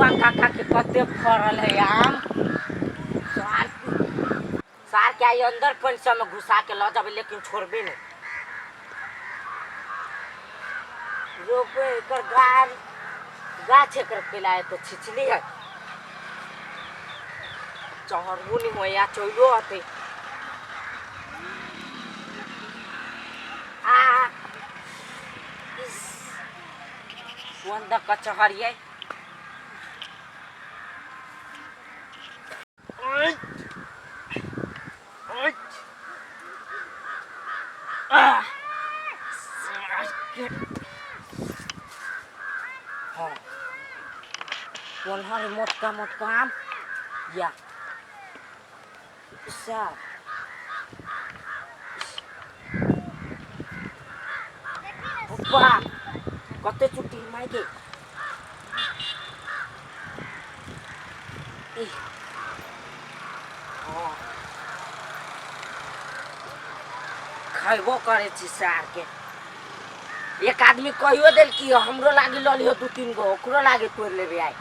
बुआ काका के कते फरल है आम सार के आई अंदर पंचा में घुसा के ला जाबे लेकिन छोड़बे नहीं रोपे कर गाछ कर पिलाए तो छिछली है चहरबू नहीं होया चोइलो आते आ वंदा का चहरिए One motka am, ya. Besar. Opa, kate cuti mai ke. खाइबो करे छी सार के एक आदमी कहियो देल कि हमरो लागी ललियो 2-3 गो ओकरो लागे तोड़ लेबे आई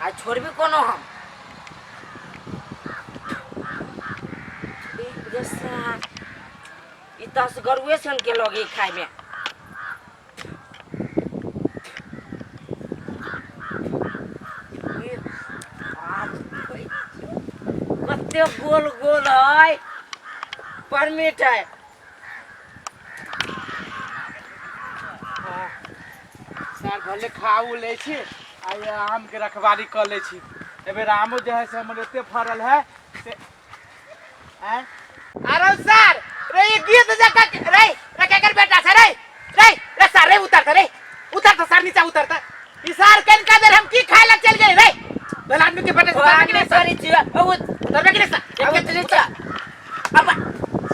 आ छोड़बी कोनो हम जैसा इतस गरुए सन के लगे खाए में कते गोल गोल है परमिट है सर भले खाऊ ले छी आ आम के रखवारी कर ले छी एबे आमो जो है से हमर एते फरल है से हैं अरे सर रे ये गीत जका रे रे के कर बेटा सर रे रे रे सर रे उतर तो सर नीचे उतर त ई सर कन का देर हम की खाए ला चल गए रे भला आदमी के बेटे आगे सारी चीज ओ उतर के सर आगे चले जा अब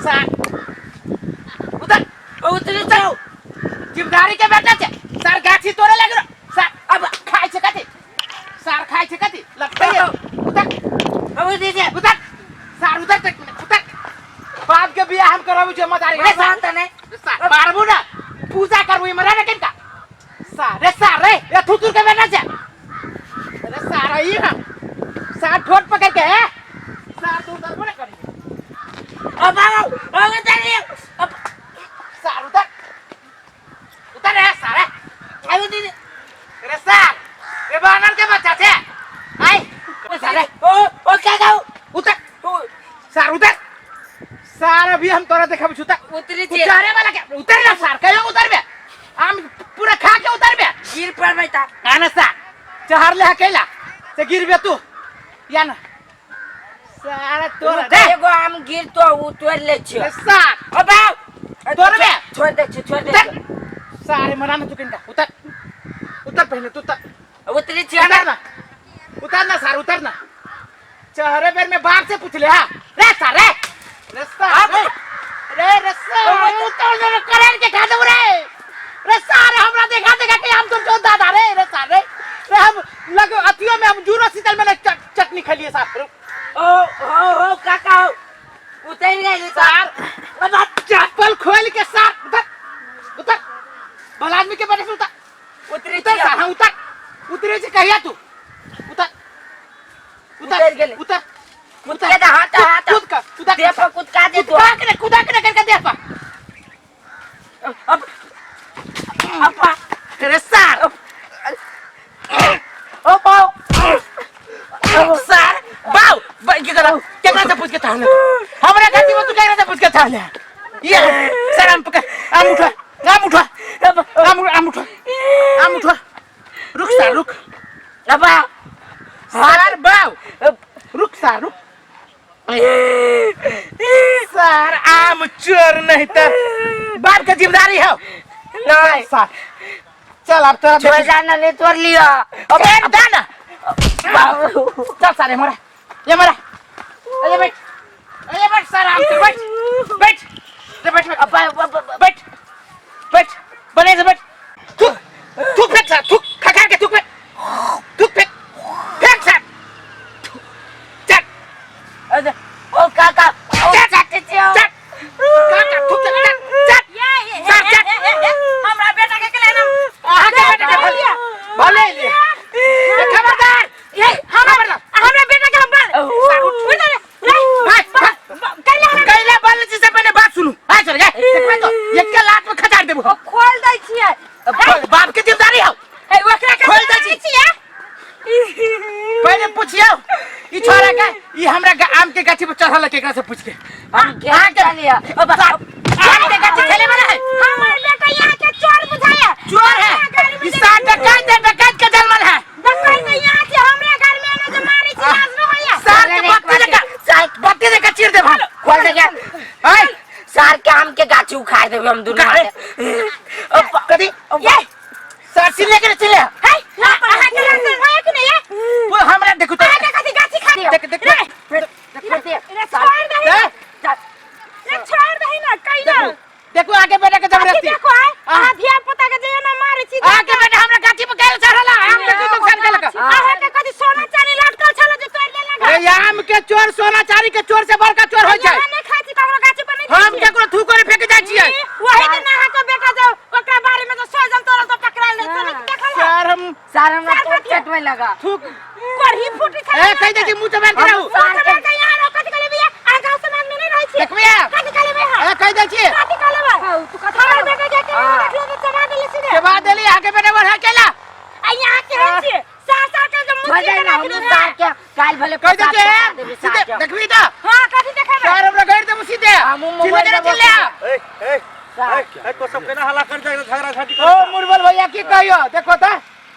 सर उतर जाओ जिम्मेदारी के बेटा छे सर गाछी तोड़े लग रहा सर अब खाए छे कथि सर खाए छे कथि लगते है उतर अब दीजिए उतर सर उतर तक उतर बाप के बियाह हम कराबू जिम्मेदारी रे शांत नहीं सर मारबू ना पूजा करबू इमरा रे किनका सर रे ये थुतुर के बेटा छे अरे सर ई ना सर ठोट पकड़ के है सर तू उतर बोले करी अब आओ चलिए अब सर उतर रे सर अभी दीदी रे सर ये बानर के बच्चा छे आई सर ओ क्या गाओ उतर सर उतर सर अभी हम तोरा देखब छुता उतरी थी उतारे वाला के उतर ना सर कहियो उतर बे हम पूरा खा के उतर बे गिर पर बैठा आना सर चहर ले अकेला से गिर बे तू या ना सर तोरा एगो आम गिर तो उतर ले छी सर अब आओ तोरा बे छोड़ दे सारे मना ना तू किनका उतर पहले तू उतरी थी उतर ना सर उतर ना चेहरे पर में बाप से पूछ ले हां रे सर रे सर रे सर उतर ना करेंट के खा दो रे सर हमरा देखा के हम तो चोद दादा रे सर रे हम लगो अथियो में हम जूरो सीतल में चटनी खा लिए सर ओ काका उतर गए सर अब चप्पल खोल के सर उतर भला आदमी के बेटे से उतर सर हां उतरे से कहिया तू उतर गेले उतर उतर दा हाथ कूद का दे पर कूद का दे तो कुदा के करके दे पा अब अपा तेरे सर ओ पाओ सर बाऊ की करा केकरा से पूछ के था हमरा खाती में तू केकरा से पूछ के था ये सर हम पकड़ आम उठा रुक सर रुक अब सर बाऊ रुक सर सर आम चोर नहीं तो बाप का जिम्मेदारी है नहीं सर चल अब तो छोड़ जाना नहीं तोड़ लिया अब दाना चल सर ये मरा ये बैठ सर आम से बैठ बने से बैठ थूक फेंक सर थूक खा के थूक फेंक सर चल ओ काका हमरा बेटा के लेना आहा के बेटा के भले खबरदार ये हमरा बेटा के हम उठ कैला बोल से पहले बात सुनू आ चल जा देखबे तो एक के लात में खचार देबो खोल दै छियै बाप के जिम्मेदारी हो ए ओकरा के खोल दै छियै पहले पूछियो ई छोरा के ई हमरा आम के गाछी पर चढ़ल केकरा से पूछ के हम क्या चलिए आम के गाछी खेले वाला है हमर बेटा यहाँ के चोर बुझाया चोर है ई साथ डकैत के जन्मल है डकैत नहीं यहाँ से हमरे घर में ने जो मारी छी लाज न होया सार के बत्ती लेकर चीर दे भाई खोल दे ए सार के आम के गाछी उखाड़ देबे हम दोनों कदी ये सार से लेकर चले है आहा के रंग है कि नहीं है वो हमरा देखो तो कदी गाछी खा देख छोड़ दही ना कहीं ना देखो आगे बेटा के जबरदस्ती देखो आ धिया पुता के जे ना मारे छी आगे बेटा हमरा गाछी पर गैल चढ़ला आम के तू नुकसान केलक आहा के कदी सोना चांदी लटकल छल जे तोड़ लेला ए आम के चोर सोना चांदी के चोर से बड़का चोर होय छै नहीं खाई छी ककरो गाछी पर नहीं हम केकरो थू करे फेंक जाय छियै वही दिन नहा के बेटा जो ओकरा बारे में जो सोजन तोरा तो पकड़ा ले तो नहीं देखल सर हम हमरा पेट में लगा थू करही फूटी छ ए कह दे कि मुंह चबान के रहू सार के यहाँ रोकत के लिए आगा से नाम नहीं रहै छी देखबे कथि करे बे ए कह दे छी कथि करे बे तू कथि करे बेटा के रखले में चबा देले सीधे के बाद देली आगे बेटा बढ़ा केला आ यहाँ के है छी सार के जो मुंह के रखले सार के काल भले कह दे छी देखबी त हां कथि देखे सर हमरा गैर देबो सीधे मोबाइल चिल्ला ए तो सब केना हल्ला कर जाए झगड़ा झाटी ओ मुरबल भैया की कहियो देखो त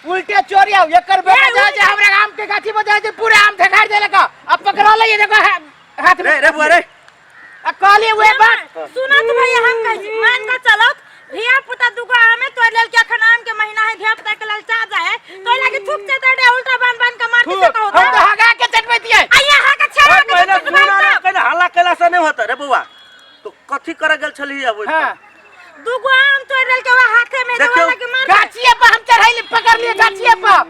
उल्टे चोरी आउ एकर बेटा जा जे हमरा आम के गाछी पर जाए पूरे आम ठेकाड़ देले का अब पकड़ा ले देखो हाथ में रे बुआ रे आ कहली वे बात सुना तू भैया हम कह छी मान के चलो धिया पुता दुगो आमे तोड़ लेल के अखन आम के महीना है धिया पुता के लालचा जाए तो लागे थूक से तड़े उल्टा बांध के मार के कहो हम तो हगा के चटबै दिए आ यहाँ के छेड़ा के पहले चटबै सुना केना हल्ला केला से नहीं होता रे बुआ तो कथि करे गेल छली अब हां दुगो आम तोड़ लेल के हाथे में देखियो, दवा के मार गाछिए पर हम चढ़ाइले पकड़ लिए गाछिए पर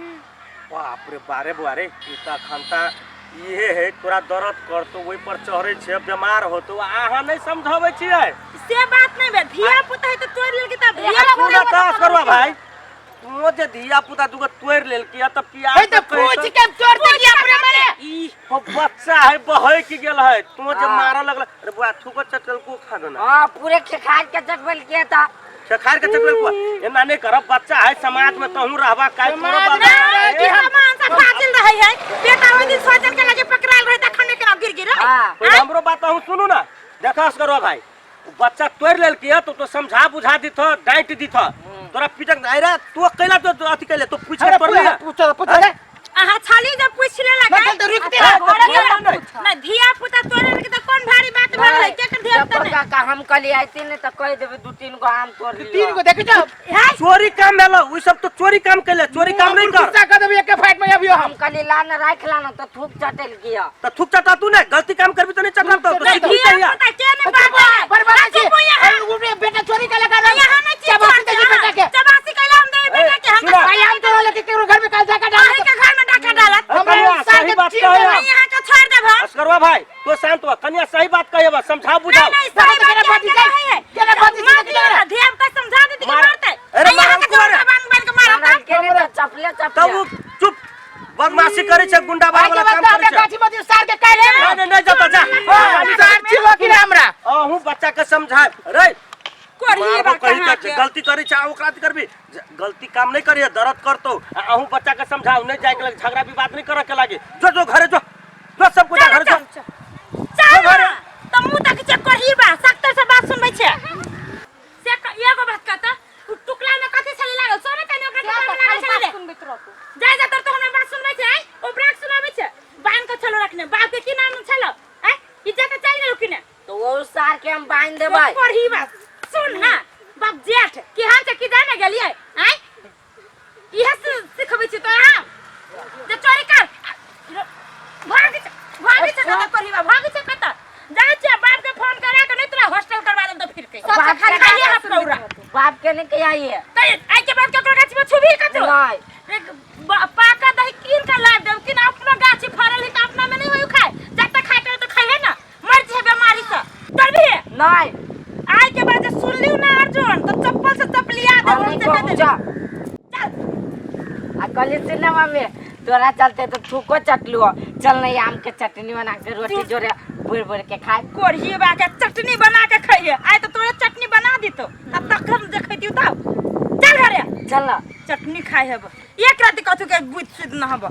बाप रे बारे बुआ रे इता खंता इहे है तोरा दर्द कर तो ओइ पर चढ़े छे बीमार हो तो आहा नहीं समझावे छियै से बात नहीं बे धिया पुता है तो तोड़ लेल के तब धिया पूरा कास करवा भाई तू जे धिया पुता दुगो तोड़ लेल किया तब किया ए तो पूछ के तोड़ दे दिया अपने मारे ई हो बच्चा है बहै की गेल है तू जे मार लगल रे बुआ थुको चटल को खा दो ना हां पूरे खेखार के चटबल के था शेखार के चटल को एना नहीं करब बच्चा है समाज में तहू रहबा काय पूरा समाज बात कि सामान से फाजिल रहे है बेटा ओइ दिन सोचन के लगे पकड़ाल रहे त खने के गिर गिर कोई हमरो बात हूं सुनू ना देखस करो भाई बच्चा तोड़ लेल के तो समझा बुझा दिथ डांट दिथ तोरा पिटक आइरा तू कैला तो अथि कैले तो पूछ के पड़ लिया पूछ ले आहा छाली जब पूछ ले लगा मतलब तो रुकते रह ना धिया पुता तोड़े के त कोन भारी बात भल है के कर धिया पुता का हम कली आइते ने त कह देबे दू तीन गो आम तोड़ लियो तीन को देख जाओ चोरी काम भेलो ओइ सब तो चोरी काम कैले चोरी काम नहीं कर गुस्सा कर देबे एक फाइट में अबियो हम कली ला न राख ला न त थूक चटेल किया तो थुक चटा तू ने गलती काम करबी तो नहीं चटना तो धिया पुता के ने बात बर्बाद छी अरे बेटा चोरी का लगा यहाँ नहीं चीज बेटा के चबासी कैला हम दे बेटा के हम भाई हम तो लेके केरो घर में काल जाकर डाल के घर में डाका डालत सही बात कहे यहाँ के छोड़ देबो असकरवा भाई तो शांत हो कन्या सही बात कहे बस समझा बुझाओ नहीं सही बात केना बात धिया पुता समझा दे कि मारते अरे यहाँ के छोड़ बांध के मारता केने चपले तब चुप बदमाशी करे छे गुंडा वाला काम करे छे गाछी में सार के कहले नहीं जाता जा सार छिलो कि हमरा अहू बच्चा के समझाए रे कोरी बात कही गलती करे छे ओकरा करबी गलती काम नहीं करिए दर्द करतो अहू बच्चा के समझाओ नहीं जाए के लगे झगड़ा विवाद नहीं करे के लागे जो घरे जो सब कुछ घर जो चल त मुंह तक चेक करही बा सख्तर से बात सुनबै छे से एगो बात कहता टुकला में कथि छले लागल सोने तने ओकरा टुकला में लागल छले सुनबैत रहतो जाय जा तो हमरा बात सुनबै छे ओ ब्रेक सुनाबै छे बांध के चलो रखने बाप के की नाम छलो हैं इज्जत चल गेल किने तो वो सार के हम बांध देबै करही बा सुन ना बाप जेठ कि हम से की जाने गेलिए हैं इहे सिखबै छी तो हां जे चोरी कर भागी से कत करही बा भागी से कत जाय छे बाप के फोन करा के नहीं तोरा हॉस्टल करवा दे तो फिर के बाप खाली खाली हाथ रौरा बाप के नहीं के आई है त आई के बाद ककरो गाछ में छुबी कतो नहीं पाका दही कीन के ला दे कि अपना गाछ फरल है त अपना में नहीं होय खाए जब तक खाए तो खाए ना मर जे बीमारी से डर भी नहीं आई के बाद सुन लियो ना अर्जुन तो चप्पल से चप्पलिया दे उनसे कह दे चल आ कहली सुन मम्मी तोरा चलते तो थूको चटलू चल नहीं आम के चटनी बना के रोटी जोरे बोर बोर के खाए कोढ़ी बा के चटनी बना के खाइए आय तो तोरे चटनी बना दी तो तब तक हम देखैती तब चल घरे चल चटनी खाए हब एक रात कथु के बुझ सुध न हब